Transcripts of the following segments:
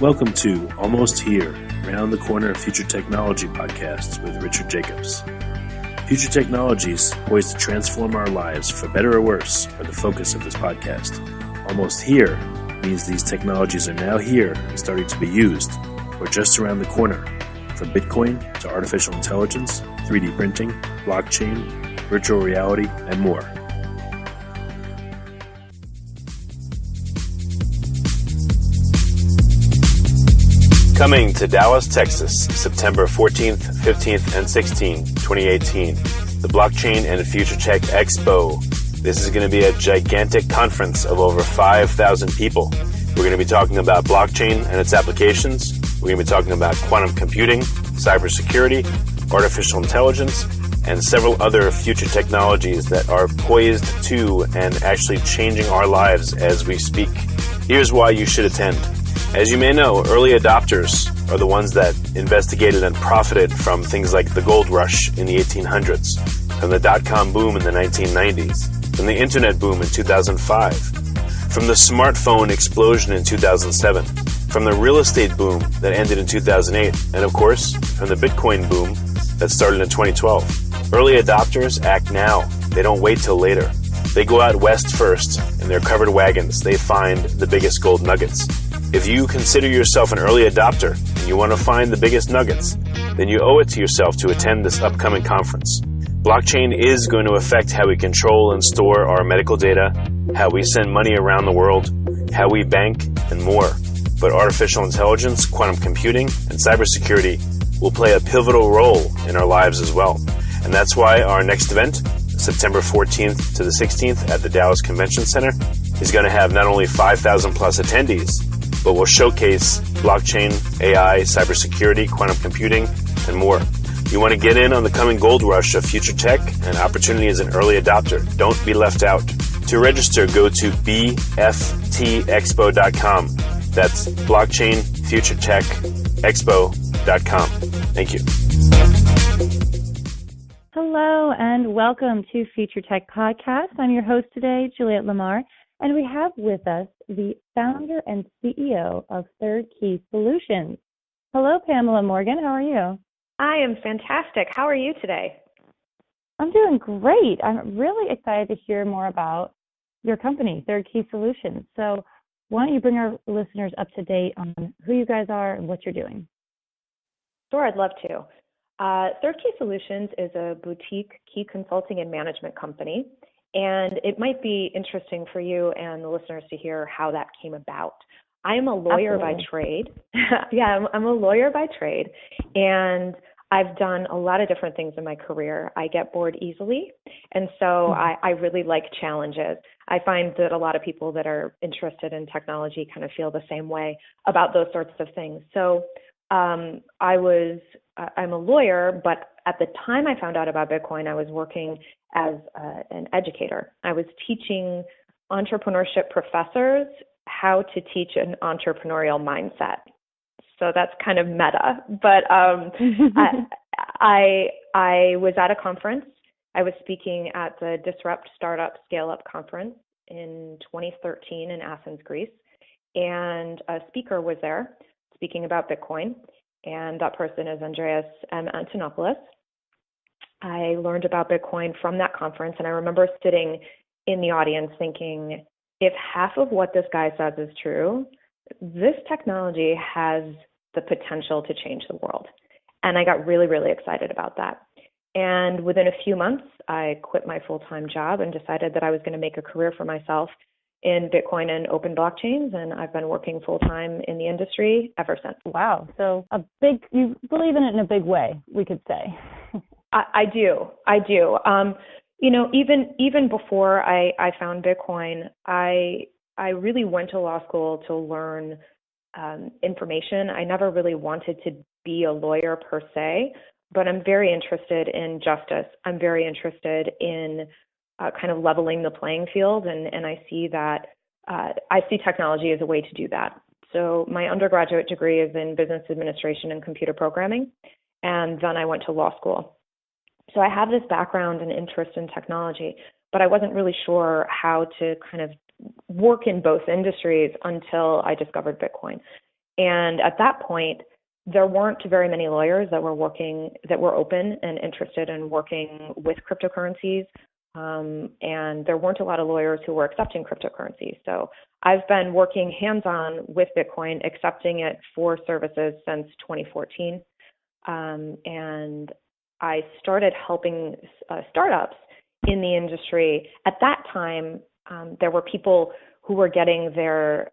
Welcome to Almost Here, Round the Corner Future Technology podcasts with Richard Jacobs. Future technologies poised to transform our lives for better or worse are the focus of this podcast. Almost here means these technologies are now here and starting to be used, or just around the corner, from Bitcoin to artificial intelligence, 3D printing, blockchain, virtual reality, and more. Coming to Dallas, Texas, September 14th, 15th, and 16th, 2018, the Blockchain and Future Tech Expo. This is going to be a gigantic conference of over 5,000 people. We're going to be talking about blockchain and its applications. We're going to be talking about quantum computing, cybersecurity, artificial intelligence, and several other future technologies that are poised to and actually changing our lives as we speak. Here's why you should attend. As you may know, early adopters are the ones that investigated and profited from things like the gold rush in the 1800s, from the dot-com boom in the 1990s, from the internet boom in 2005, from the smartphone explosion in 2007, from the real estate boom that ended in 2008, and of course, from the Bitcoin boom that started in 2012. Early adopters act now. They don't wait till later. They go out west first. In their covered wagons, they find the biggest gold nuggets. If you consider yourself an early adopter and you want to find the biggest nuggets, then you owe it to yourself to attend this upcoming conference. Blockchain is going to affect how we control and store our medical data, how we send money around the world, how we bank, and more. But artificial intelligence, quantum computing, and cybersecurity will play a pivotal role in our lives as well. And that's why our next event, September 14th to the 16th at the Dallas Convention Center, is going to have not only 5,000 plus attendees, but will showcase blockchain, AI, cybersecurity, quantum computing, and more. You want to get in on the coming gold rush of future tech and opportunity as an early adopter. Don't be left out. To register, go to bftexpo.com. That's blockchainfuturetechexpo.com. Thank you. Hello and welcome to Future Tech Podcast. I'm your host today, Juliette Lamar, and we have with us the founder and CEO of Third Key Solutions. Hello, Pamela Morgan. How are you? I am fantastic. How are you today? I'm doing great. I'm really excited to hear more about your company, Third Key Solutions. So why don't you bring our listeners up to date on who you guys are and what you're doing? Sure, I'd love to. Third Key Solutions is a boutique key consulting and management company, and it might be interesting for you and the listeners to hear how that came about. I am a lawyer by trade. I'm a lawyer by trade, and I've done a lot of different things in my career. I get bored easily, and so I really like challenges. I find that a lot of people that are interested in technology kind of feel the same way about those sorts of things. So I'm a lawyer, but at the time I found out about Bitcoin, I was working as an educator. I was teaching entrepreneurship professors how to teach an entrepreneurial mindset. So that's kind of meta, but I was at a conference. I was speaking at the Disrupt Startup Scale Up conference in 2013 in Athens, Greece, and a speaker was there speaking about Bitcoin, and that person is Andreas M. Antonopoulos. I learned about Bitcoin from that conference, and I remember sitting in the audience thinking, if half of what this guy says is true, this technology has the potential to change the world. And I got really, really excited about that. And within a few months, I quit my full-time job and decided that I was going to make a career for myself in Bitcoin and open blockchains, and I've been working full-time in the industry ever since. Wow. So you believe in it in a big way, we could say. I do. Even before I found Bitcoin, I really went to law school to learn information. I never really wanted to be a lawyer per se, but I'm very interested in justice. I'm very interested in kind of leveling the playing field, and I see that I see technology as a way to do that. So my undergraduate degree is in business administration and computer programming, and then I went to law school. So I have this background and interest in technology, but I wasn't really sure how to kind of work in both industries until I discovered Bitcoin. And at that point, there weren't very many lawyers that were open and interested in working with cryptocurrencies. And there weren't a lot of lawyers who were accepting cryptocurrencies. So I've been working hands-on with Bitcoin, accepting it for services since 2014. And I started helping startups in the industry. At that time, there were people who were getting their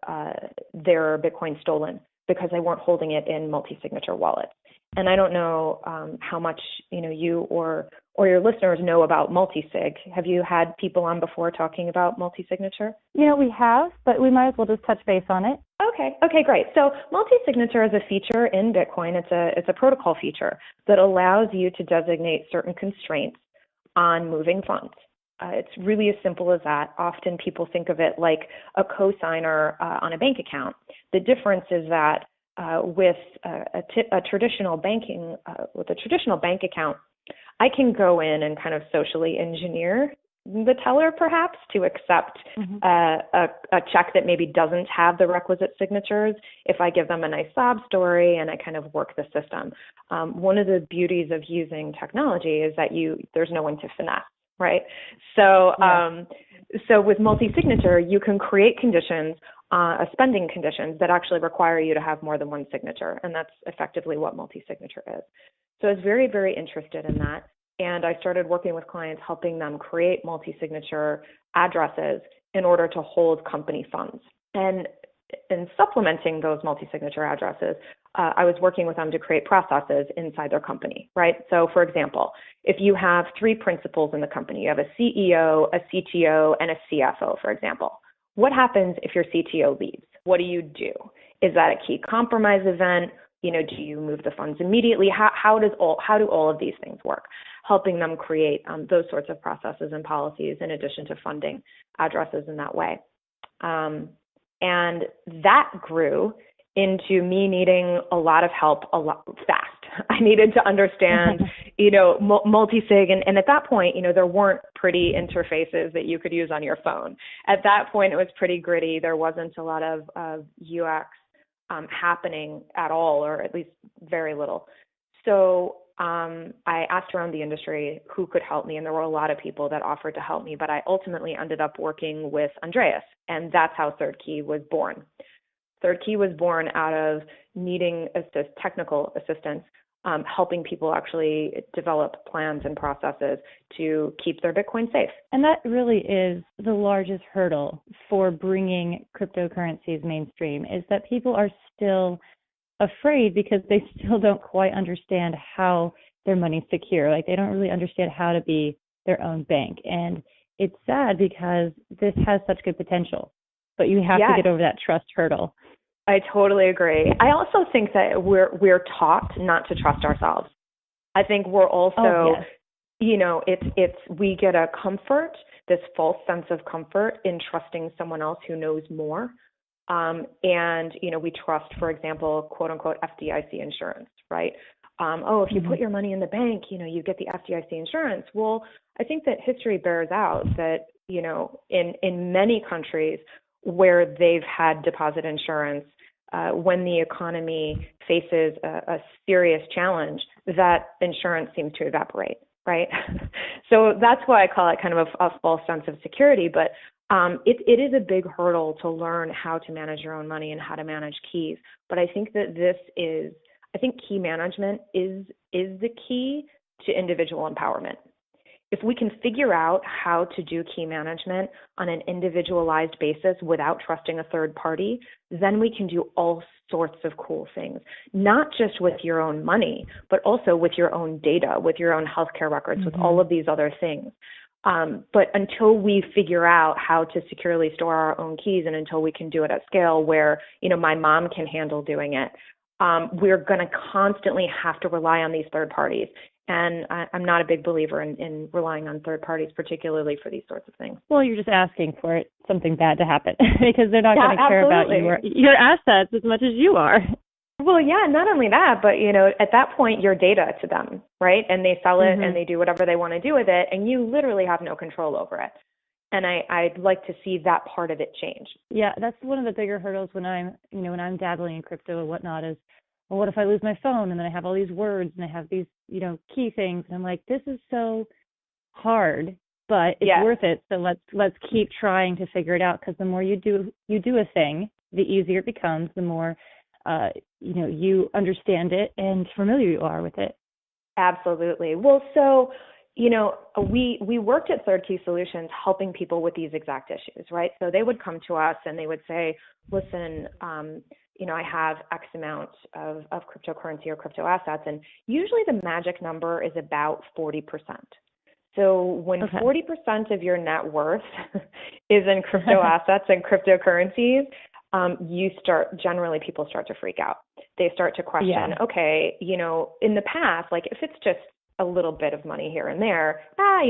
Bitcoin stolen because they weren't holding it in multi-signature wallets. And I don't know how much you or your listeners know about multi-sig. Have you had people on before talking about multi-signature? We have, but we might as well just touch base on it. Okay, great. So multi-signature is a feature in Bitcoin. It's a protocol feature that allows you to designate certain constraints on moving funds. It's really as simple as that. Often people think of it like a cosigner on a bank account. The difference is that with a traditional bank account, I can go in and kind of socially engineer the teller perhaps to accept a check that maybe doesn't have the requisite signatures if I give them a nice sob story and I kind of work the system. One of the beauties of using technology is that there's no one to finesse. Right. So, so with multi-signature, you can create conditions, spending conditions that actually require you to have more than one signature. And that's effectively what multi-signature is. So I was very, very interested in that. And I started working with clients, helping them create multi-signature addresses in order to hold company funds. And in supplementing those multi-signature addresses, I was working with them to create processes inside their company, right? So for example, if you have three principals in the company, you have a CEO, a CTO, and a CFO, for example. What happens if your CTO leaves? What do you do? Is that a key compromise event? Do you move the funds immediately? How do all of these things work? Helping them create those sorts of processes and policies in addition to funding addresses in that way. And that grew into me needing a lot of help a lot fast. I needed to understand, multi-sig. And at that point, there weren't pretty interfaces that you could use on your phone. At that point, it was pretty gritty. There wasn't a lot of UX happening at all, or at least very little. So I asked around the industry who could help me, and there were a lot of people that offered to help me, but I ultimately ended up working with Andreas, and that's how Third Key was born. Third Key was born out of needing technical assistance, helping people actually develop plans and processes to keep their Bitcoin safe. And that really is the largest hurdle for bringing cryptocurrencies mainstream, is that people are still afraid because they still don't quite understand how their money's secure. Like, they don't really understand how to be their own bank. And it's sad because this has such good potential, but you have to get over that trust hurdle. I totally agree. I also think that we're taught not to trust ourselves. I think we're also, we get a comfort, this false sense of comfort in trusting someone else who knows more. And we trust, for example, quote unquote, FDIC insurance, right? If you put your money in the bank, you get the FDIC insurance. Well, I think that history bears out that, in many countries where they've had deposit insurance, when the economy faces a serious challenge, that insurance seems to evaporate, right? So that's why I call it kind of a false sense of security. But it is a big hurdle to learn how to manage your own money and how to manage keys. But I think that key management is the key to individual empowerment. If we can figure out how to do key management on an individualized basis without trusting a third party, then we can do all sorts of cool things, not just with your own money, but also with your own data, with your own healthcare records, with all of these other things. But until we figure out how to securely store our own keys, and until we can do it at scale where, my mom can handle doing it, we're going to constantly have to rely on these third parties. And I'm not a big believer in relying on third parties, particularly for these sorts of things. Well, you're just asking for something bad to happen because they're not going to care about your assets as much as you are. Well, yeah, not only that, but, at that point, you're data to them, right? And they sell it and they do whatever they want to do with it. And you literally have no control over it. And I'd like to see that part of it change. Yeah, that's one of the bigger hurdles when I'm dabbling in crypto and whatnot is, well, what if I lose my phone and then I have all these words and I have these, key things. And I'm like, this is so hard, but it's worth it. So let's keep trying to figure it out, because the more you do a thing, the easier it becomes, the more you understand it and familiar you are with it. Absolutely. Well, so we worked at Third Key Solutions helping people with these exact issues, right? So they would come to us and they would say, listen, I have X amount of cryptocurrency or crypto assets, and usually the magic number is about 40%. So when 40% of your net worth is in crypto assets and cryptocurrencies, people start to freak out. They start to question, okay, in the past, like if it's just a little bit of money here and there,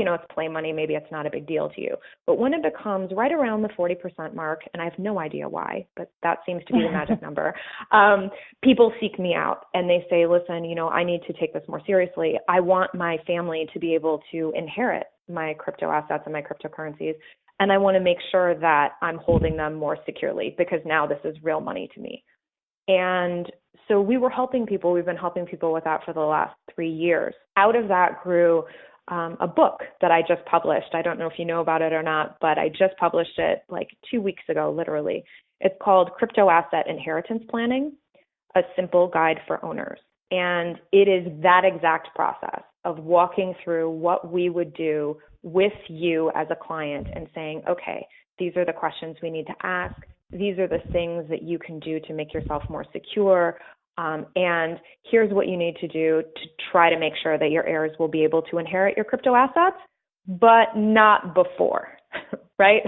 it's play money, maybe it's not a big deal to you. But when it becomes right around the 40% mark, and I have no idea why, but that seems to be the magic number, people seek me out and they say, listen, I need to take this more seriously. I want my family to be able to inherit my crypto assets and my cryptocurrencies. And I want to make sure that I'm holding them more securely, because now this is real money to me. And so we were helping people. We've been helping people with that for the last 3 years. Out of that grew a book that I just published. I don't know if you know about it or not, but I just published it like 2 weeks ago, literally. It's called Crypto Asset Inheritance Planning, a Simple Guide for Owners. And it is that exact process of walking through what we would do with you as a client and saying, okay, these are the questions we need to ask. These are the things that you can do to make yourself more secure. And here's what you need to do to try to make sure that your heirs will be able to inherit your crypto assets, but not before, right?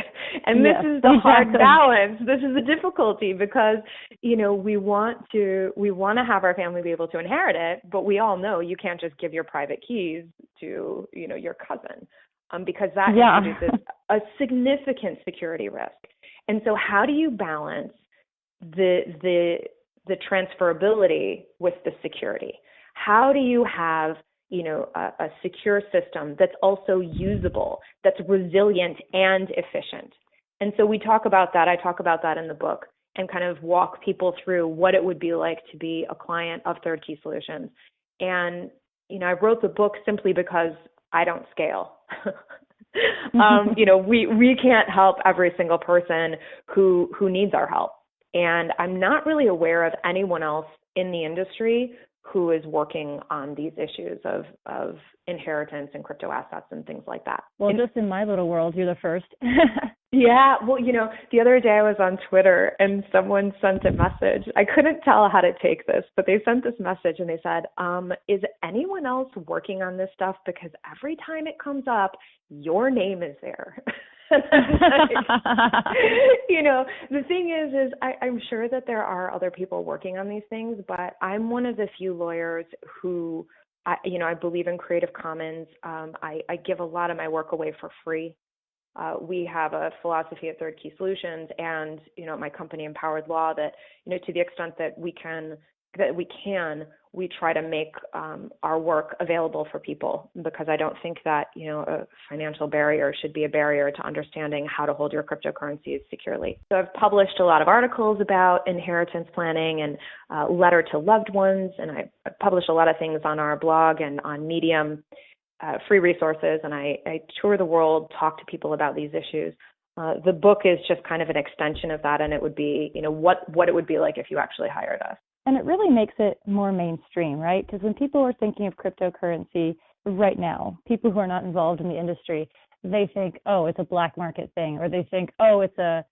And this is the hard balance. This is the difficulty, because, we want to have our family be able to inherit it, but we all know you can't just give your private keys to, your cousin, because that introduces a significant security risk. And so how do you balance the transferability with the security? How do you have, a secure system that's also usable, that's resilient and efficient? And so we talk about that. I talk about that in the book and kind of walk people through what it would be like to be a client of Third Key Solutions. And, I wrote the book simply because I don't scale. We can't help every single person who needs our help. And I'm not really aware of anyone else in the industry who is working on these issues of inheritance and crypto assets and things like that. Well, just in my little world, you're the first. Yeah. Well, the other day I was on Twitter and someone sent a message. I couldn't tell how to take this, but they sent this message and they said, is anyone else working on this stuff? Because every time it comes up, your name is there. The thing is I'm sure that there are other people working on these things, but I'm one of the few lawyers who, I believe in Creative Commons. I give a lot of my work away for free. We have a philosophy at Third Key Solutions and, my company Empowered Law that, to the extent that we try to make our work available for people, because I don't think that, a financial barrier should be a barrier to understanding how to hold your cryptocurrencies securely. So I've published a lot of articles about inheritance planning and letter to loved ones, and I publish a lot of things on our blog and on Medium, free resources, and I tour the world, talk to people about these issues. The book is just kind of an extension of that, and it would be, what it would be like if you actually hired us. And it really makes it more mainstream, right? Because when people are thinking of cryptocurrency right now, people who are not involved in the industry, they think, oh, it's a black market thing, or they think, oh, it's a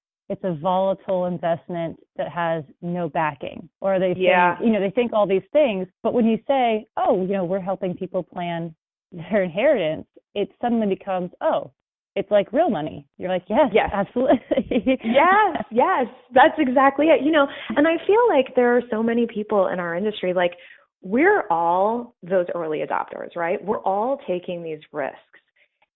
volatile investment that has no backing, or they think, they think all these things. But when you say, oh, we're helping people plan their inheritance, it suddenly becomes, oh, it's like real money. You're like, yes. Absolutely. yes, that's exactly it. And I feel like there are so many people in our industry, like we're all those early adopters, right? We're all taking these risks.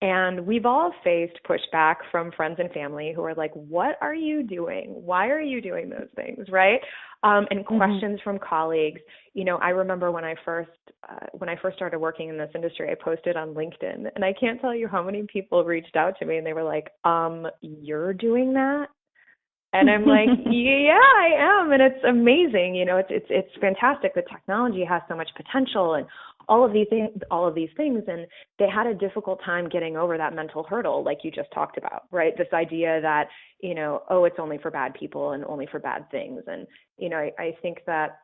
And we've all faced pushback from friends and family who are like, what are you doing? Why are you doing those things, right? And questions from colleagues. I remember when I first started working in this industry, I posted on LinkedIn, and I can't tell you how many people reached out to me and they were like, you're doing that? And I'm like, yeah, I am. And it's amazing. It's fantastic. The technology has so much potential and all of these things. And they had a difficult time getting over that mental hurdle, like you just talked about, right? This idea that, it's only for bad people and only for bad things. And, I think that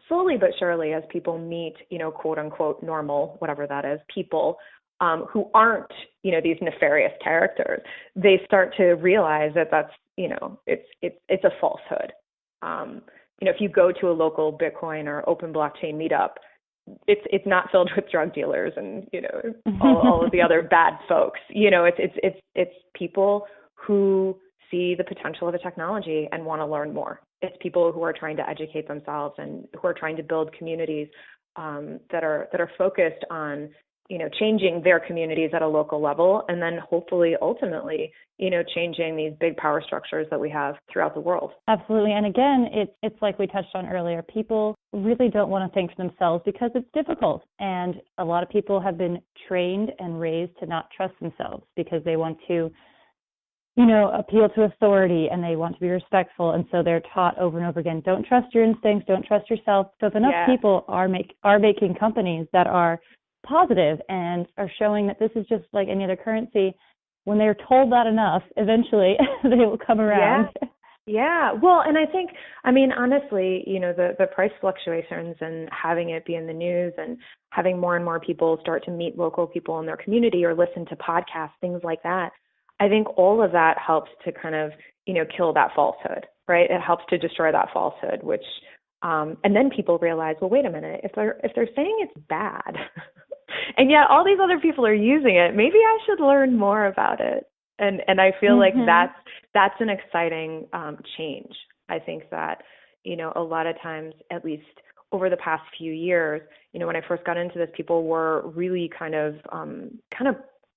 slowly but surely as people meet, quote unquote, normal, whatever that is, people who aren't, these nefarious characters, they start to realize that that's, it's a falsehood. If you go to a local Bitcoin or open blockchain meetup, it's not filled with drug dealers and all of the other bad folks. It's people who see the potential of a technology and want to learn more. It's people who are trying to educate themselves and who are trying to build communities that are focused on changing their communities at a local level, and then hopefully ultimately changing these big power structures that we have throughout the world. Absolutely. And again, it's like we touched on earlier, people really don't want to think for themselves because it's difficult. And a lot of people have been trained and raised to not trust themselves because they want to, appeal to authority and they want to be respectful. And so they're taught over and over again, don't trust your instincts, don't trust yourself. So if enough people are making companies that are positive and are showing that this is just like any other currency, when they're told that enough, eventually they will come around. Yeah. Well, and I think, honestly, the price fluctuations and having it be in the news and having more and more people start to meet local people in their community or listen to podcasts, things like that, I think all of that helps to kind of, kill that falsehood, right? It helps to destroy that falsehood, which, and then people realize, well, wait a minute, if they're saying it's bad, and yet all these other people are using it, maybe I should learn more about it. And I feel like that's an exciting change. I think that, a lot of times, at least over the past few years, when I first got into this, people were really kind of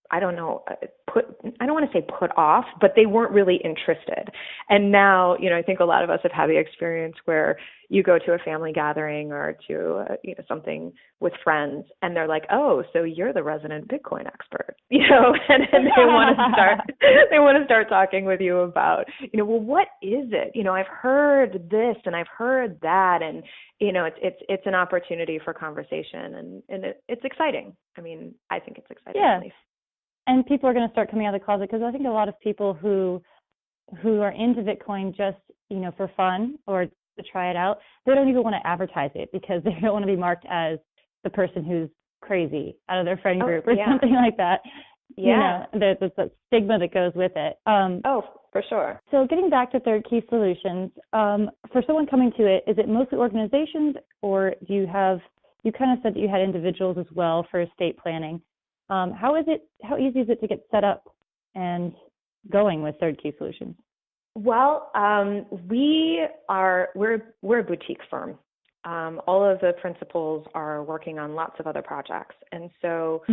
I don't know, I don't want to say put off, but they weren't really interested. And now, I think a lot of us have had the experience where you go to a family gathering or to, something with friends and they're like, oh, so you're the resident Bitcoin expert, and they want to start talking with you about, well, what is it? I've heard this and I've heard that. And, it's an opportunity for conversation and it's exciting. I think it's exciting. Yeah. And people are going to start coming out of the closet because I think a lot of people who are into Bitcoin just, for fun or to try it out, they don't even want to advertise it because they don't want to be marked as the person who's crazy out of their friend group or something like that. Yeah. There's that stigma that goes with it. For sure. So getting back to Third Key Solutions, for someone coming to it, is it mostly organizations or you kind of said that you had individuals as well for estate planning. How easy is it to get set up and going with Third Key Solutions? Well, we're a boutique firm. All of the principals are working on lots of other projects. And so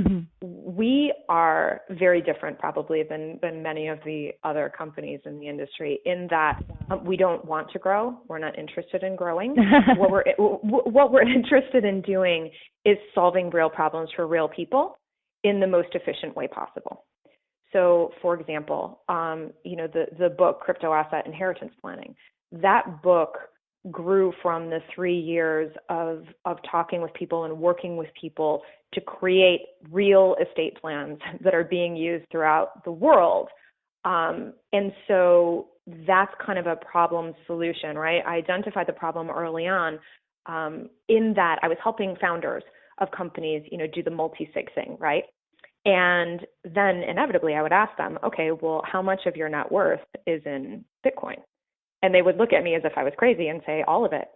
we are very different probably than many of the other companies in the industry in that we don't want to grow. We're not interested in growing. What we're interested in doing is solving real problems for real people in the most efficient way possible. So, for example, the book Crypto Asset Inheritance Planning, that book grew from the 3 years of talking with people and working with people to create real estate plans that are being used throughout the world. And so that's kind of a problem solution, right? I identified the problem early on in that I was helping founders of companies, do the multi-sig thing, right? And then inevitably I would ask them, okay, well, how much of your net worth is in Bitcoin? And they would look at me as if I was crazy and say, all of it.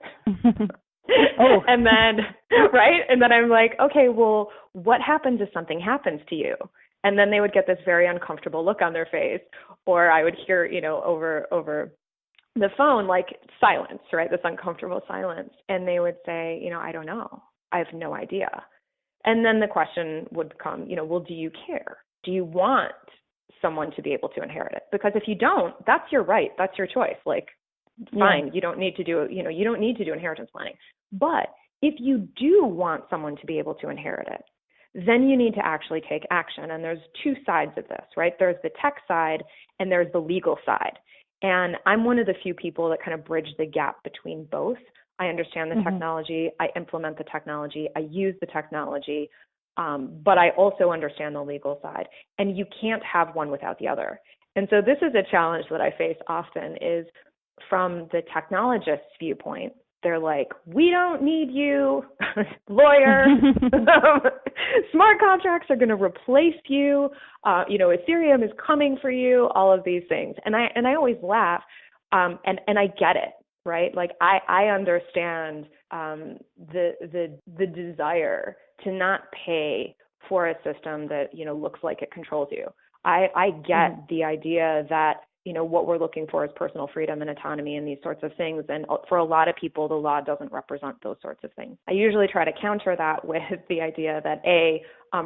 Oh. And then, right? And then I'm like, okay, well, what happens if something happens to you? And then they would get this very uncomfortable look on their face, or I would hear, over the phone, like silence, right? This uncomfortable silence. And they would say, I don't know. I have no idea. And then the question would come, well, do you care? Do you want someone to be able to inherit it? Because if you don't, that's your right. That's your choice. Like, fine, you don't need to do, you don't need to do inheritance planning. But if you do want someone to be able to inherit it, then you need to actually take action. And there's two sides of this, right? There's the tech side and there's the legal side. And I'm one of the few people that kind of bridge the gap between both. I understand the technology, I implement the technology, I use the technology, but I also understand the legal side. And you can't have one without the other. And so this is a challenge that I face often is from the technologist's viewpoint. They're like, we don't need you, lawyer. Smart contracts are going to replace you. Ethereum is coming for you. All of these things, and I always laugh, and I get it, right? Like I understand the desire to not pay for a system that looks like it controls you. I get the idea that what we're looking for is personal freedom and autonomy and these sorts of things. And for a lot of people, the law doesn't represent those sorts of things. I usually try to counter that with the idea that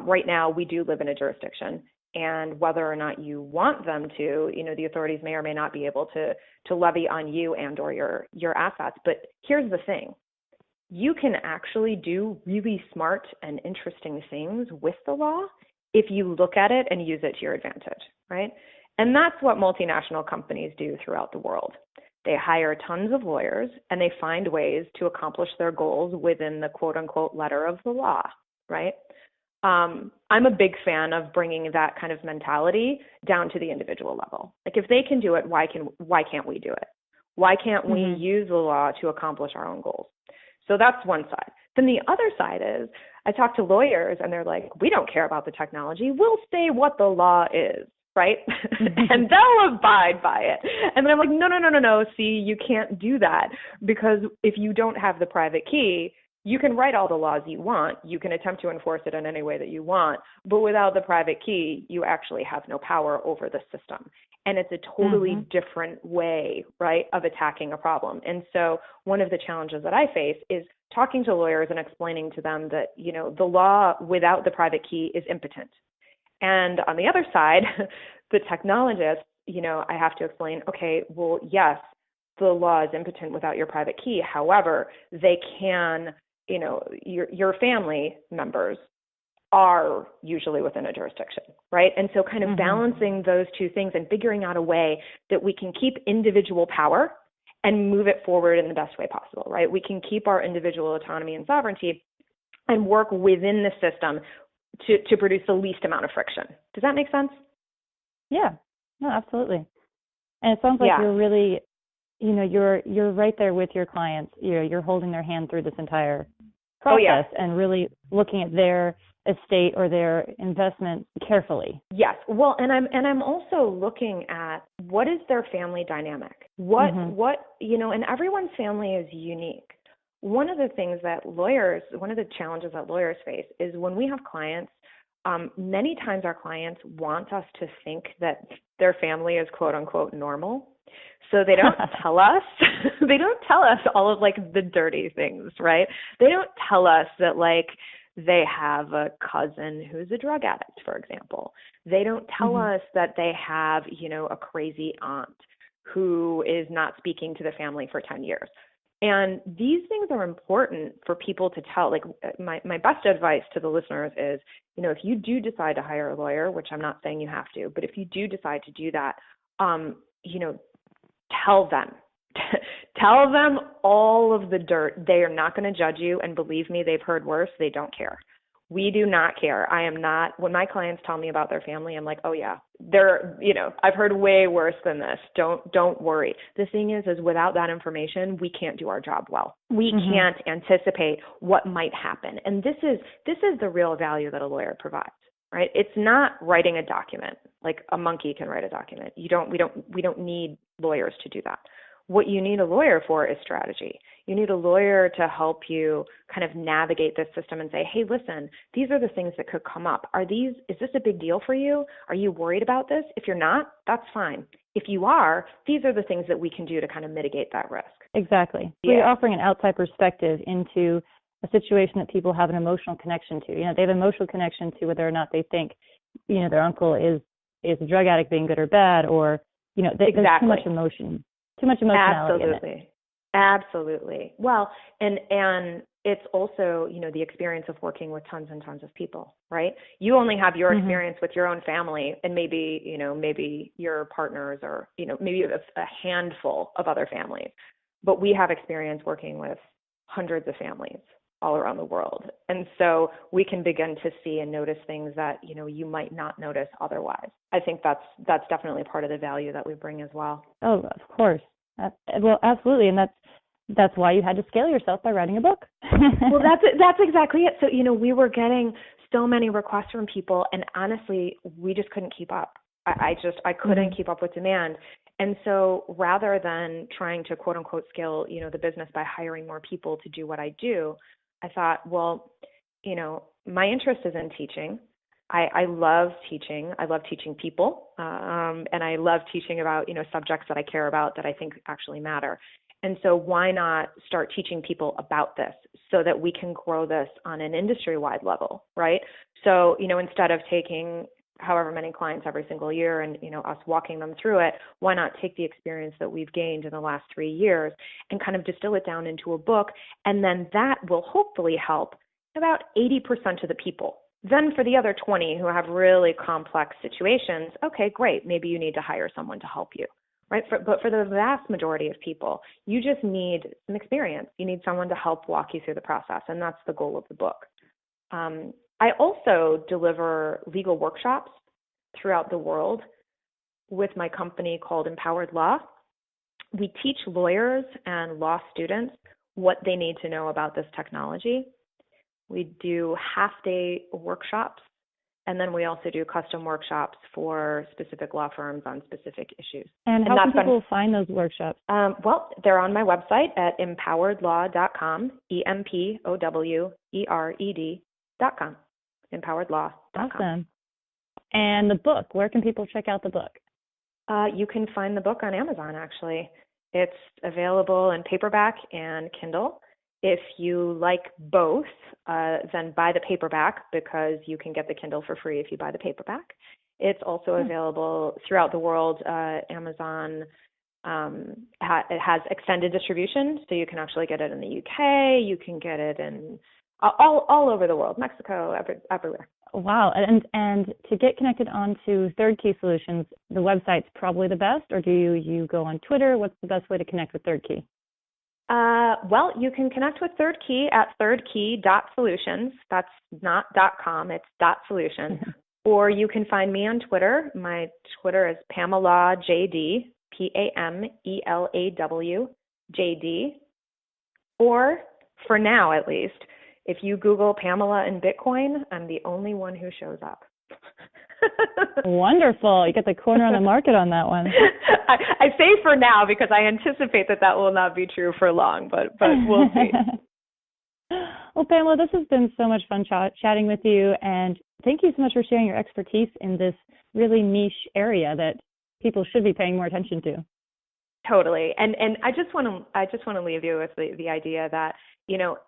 right now we do live in a jurisdiction, and whether or not you want them to, the authorities may or may not be able to levy on you and or your assets. But here's the thing. You can actually do really smart and interesting things with the law if you look at it and use it to your advantage, right? And that's what multinational companies do throughout the world. They hire tons of lawyers and they find ways to accomplish their goals within the quote unquote letter of the law, right? I'm a big fan of bringing that kind of mentality down to the individual level. Like if they can do it, why can't we do it? Why can't we use the law to accomplish our own goals? So that's one side. Then the other side is I talk to lawyers and they're like, we don't care about the technology. We'll say what the law is. Right? And they'll abide by it. And then I'm like, no. See, you can't do that because if you don't have the private key, you can write all the laws you want. You can attempt to enforce it in any way that you want. But without the private key, you actually have no power over the system. And it's a totally different way, right, of attacking a problem. And so one of the challenges that I face is talking to lawyers and explaining to them that, the law without the private key is impotent. And on the other side, the technologist, I have to explain, okay, well, yes, the law is impotent without your private key. However, they can, your family members are usually within a jurisdiction, right? And so kind of balancing those two things and figuring out a way that we can keep individual power and move it forward in the best way possible, right? We can keep our individual autonomy and sovereignty and work within the system to produce the least amount of friction. Does that make sense? Yeah, no, absolutely. And it sounds like you're really, you're right there with your clients. You're holding their hand through this entire process and really looking at their estate or their investment carefully. Yes. Well, and I'm also looking at what is their family dynamic? What and everyone's family is unique. One of the challenges that lawyers face is when we have clients, many times our clients want us to think that their family is quote unquote normal. So they don't tell us, all of like the dirty things, right? They don't tell us that like they have a cousin who's a drug addict, for example. They don't tell us that they have, a crazy aunt who is not speaking to the family for 10 years. And these things are important for people to tell. Like my best advice to the listeners is, if you do decide to hire a lawyer, which I'm not saying you have to, but if you do decide to do that, tell them. Tell them all of the dirt. They are not going to judge you. And believe me, they've heard worse. They don't care. We do not care. I am not, when my clients tell me about their family, I'm like, oh yeah, I've heard way worse than this. Don't worry. The thing is without that information, we can't do our job well. We can't anticipate what might happen. And this is the real value that a lawyer provides, right? It's not writing a document. Like a monkey can write a document. We don't need lawyers to do that. What you need a lawyer for is strategy. You need a lawyer to help you kind of navigate this system and say, hey, listen, these are the things that could come up. Is this a big deal for you? Are you worried about this? If you're not, that's fine. If you are, these are the things that we can do to kind of mitigate that risk. Exactly. So you're offering an outside perspective into a situation that people have an emotional connection to. They have an emotional connection to whether or not they think their uncle is a drug addict being good or bad, or, there's too much emotion, too much emotionality in it. Absolutely. Well, and it's also, the experience of working with tons and tons of people, right? You only have your experience with your own family and maybe your partners or, maybe a handful of other families. But we have experience working with hundreds of families all around the world. And so we can begin to see and notice things that, you might not notice otherwise. I think that's definitely part of the value that we bring as well. Oh, of course. Well, absolutely. And that's why you had to scale yourself by writing a book. Well, that's exactly it. So, we were getting so many requests from people, and honestly, we just couldn't keep up. I couldn't keep up with demand. And so rather than trying to quote unquote scale, the business by hiring more people to do what I do, I thought, well, my interest is in teaching. I love teaching. I love teaching people. And I love teaching about, subjects that I care about that I think actually matter. And so why not start teaching people about this so that we can grow this on an industry-wide level, right? So, instead of taking however many clients every single year and, us walking them through it, why not take the experience that we've gained in the last 3 years and kind of distill it down into a book? And then that will hopefully help about 80% of the people. Then for the other 20 who have really complex situations, okay, great. Maybe you need to hire someone to help you, right? But for the vast majority of people, you just need some experience. You need someone to help walk you through the process. And that's the goal of the book. I also deliver legal workshops throughout the world with my company called Empowered Law. We teach lawyers and law students what they need to know about this technology. We do half-day workshops, and then we also do custom workshops for specific law firms on specific issues. And how can people find those workshops? Well, they're on my website at empoweredlaw.com, EMPOWERED.com, empoweredlaw.com. Awesome. And the book, where can people check out the book? You can find the book on Amazon, actually. It's available in paperback and Kindle. If you like both, then buy the paperback because you can get the Kindle for free if you buy the paperback. It's also available throughout the world. Amazon it has extended distribution, so you can actually get it in the UK. You can get it in all over the world, Mexico, everywhere. Wow. And to get connected onto Third Key Solutions, the website's probably the best, or do you go on Twitter? What's the best way to connect with Third Key? Well, you can connect with Third Key at thirdkey.solutions. That's not .com, it's .solutions. Or you can find me on Twitter. My Twitter is Pamela JD, PAMELAW JD. Or, for now at least, if you Google Pamela and Bitcoin, I'm the only one who shows up. Wonderful. You got the corner on the market on that one. I say for now because I anticipate that will not be true for long, but we'll see. Well, Pamela, this has been so much fun chatting with you, and thank you so much for sharing your expertise in this really niche area that people should be paying more attention to. Totally. And I just want to leave you with the idea that,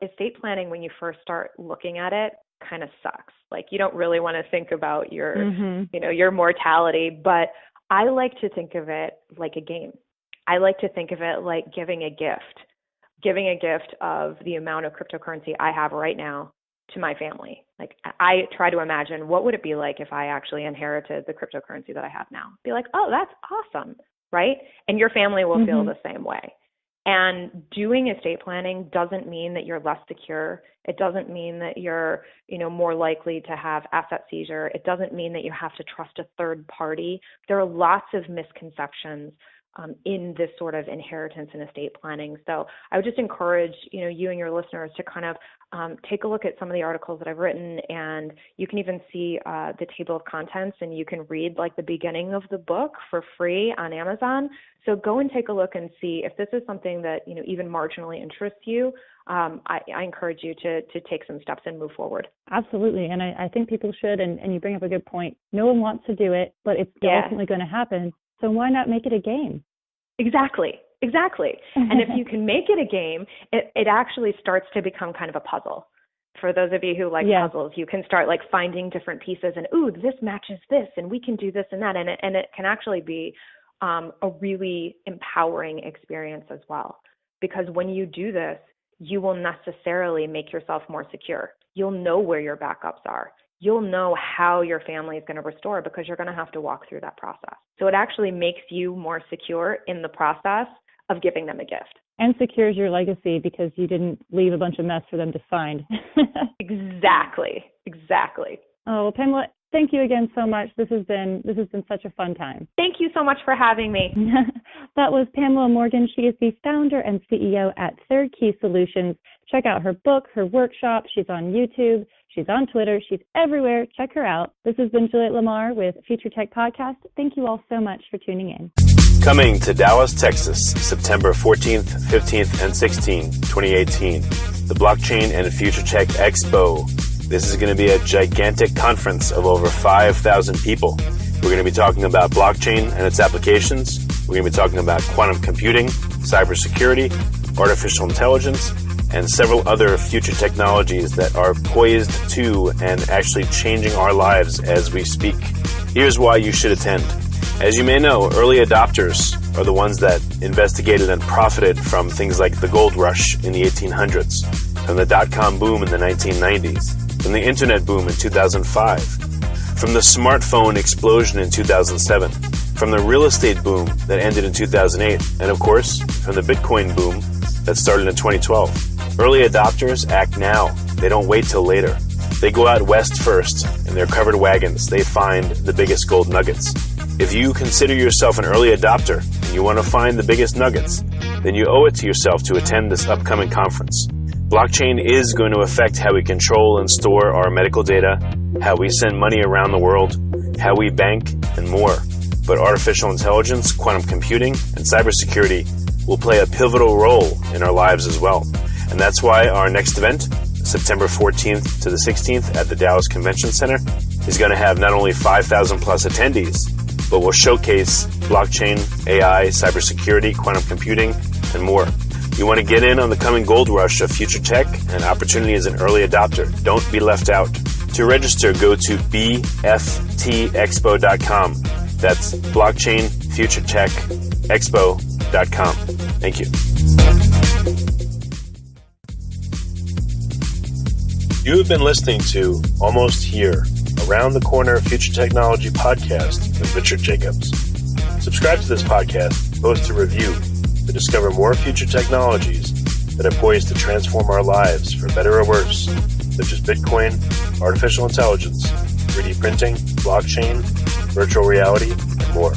estate planning, when you first start looking at it, kind of sucks. Like, you don't really want to think about your, your mortality, but I like to think of it like a game. I like to think of it like giving a gift of the amount of cryptocurrency I have right now to my family. Like, I try to imagine what would it be like if I actually inherited the cryptocurrency that I have now. Be like, oh, that's awesome, right? And your family will feel the same way. And doing estate planning doesn't mean that you're less secure. It doesn't mean that you're, more likely to have asset seizure. It doesn't mean that you have to trust a third party. There are lots of misconceptions in this sort of inheritance and estate planning. So I would just encourage, you and your listeners to kind of take a look at some of the articles that I've written, and you can even see the table of contents, and you can read like the beginning of the book for free on Amazon. So go and take a look and see if this is something that, even marginally interests you. I encourage you to take some steps and move forward. Absolutely. And I think people should, and you bring up a good point. No one wants to do it, but it's ultimately going to happen. So why not make it a game? Exactly. And if you can make it a game, it actually starts to become kind of a puzzle For those of you who like puzzles, you can start like finding different pieces and, ooh, this matches this, and we can do this and that. And it can actually be a really empowering experience as well. Because when you do this, you will necessarily make yourself more secure. You'll know where your backups are. You'll know how your family is going to restore because you're going to have to walk through that process. So it actually makes you more secure in the process of giving them a gift. And secures your legacy because you didn't leave a bunch of mess for them to find. Exactly. Oh, well, Pamela, thank you again so much. This has been such a fun time. Thank you so much for having me. That was Pamela Morgan. She is the founder and CEO at Third Key Solutions. Check out her book, her workshop. She's on YouTube. She's on Twitter. She's everywhere. Check her out. This has been Juliette Lamar with Future Tech Podcast. Thank you all so much for tuning in. Coming to Dallas, Texas, September 14th, 15th, and 16th, 2018, the Blockchain and Future Tech Expo. This is going to be a gigantic conference of over 5,000 people. We're going to be talking about blockchain and its applications. We're going to be talking about quantum computing, cybersecurity, artificial intelligence, and several other future technologies that are poised to and actually changing our lives as we speak. Here's why you should attend. As you may know, early adopters are the ones that investigated and profited from things like the gold rush in the 1800s, from the dot-com boom in the 1990s, from the internet boom in 2005, from the smartphone explosion in 2007, from the real estate boom that ended in 2008, and of course, from the Bitcoin boom that started in 2012. Early adopters act now. They don't wait till later. They go out west first. In their covered wagons, they find the biggest gold nuggets. If you consider yourself an early adopter and you want to find the biggest nuggets, then you owe it to yourself to attend this upcoming conference. Blockchain is going to affect how we control and store our medical data, how we send money around the world, how we bank, and more. But artificial intelligence, quantum computing, and cybersecurity will play a pivotal role in our lives as well. And that's why our next event, September 14th to the 16th at the Dallas Convention Center, is going to have not only 5,000 plus attendees, but will showcase blockchain, AI, cybersecurity, quantum computing, and more. You want to get in on the coming gold rush of future tech and opportunity as an early adopter. Don't be left out. To register, go to bftexpo.com. That's blockchainfuturetechexpo.com. Thank you. You have been listening to Almost Here, Around the Corner Future Technology podcast with Richard Jacobs. Subscribe to this podcast, post a review to discover more future technologies that are poised to transform our lives for better or worse, such as Bitcoin, artificial intelligence, 3D printing, blockchain, virtual reality, and more.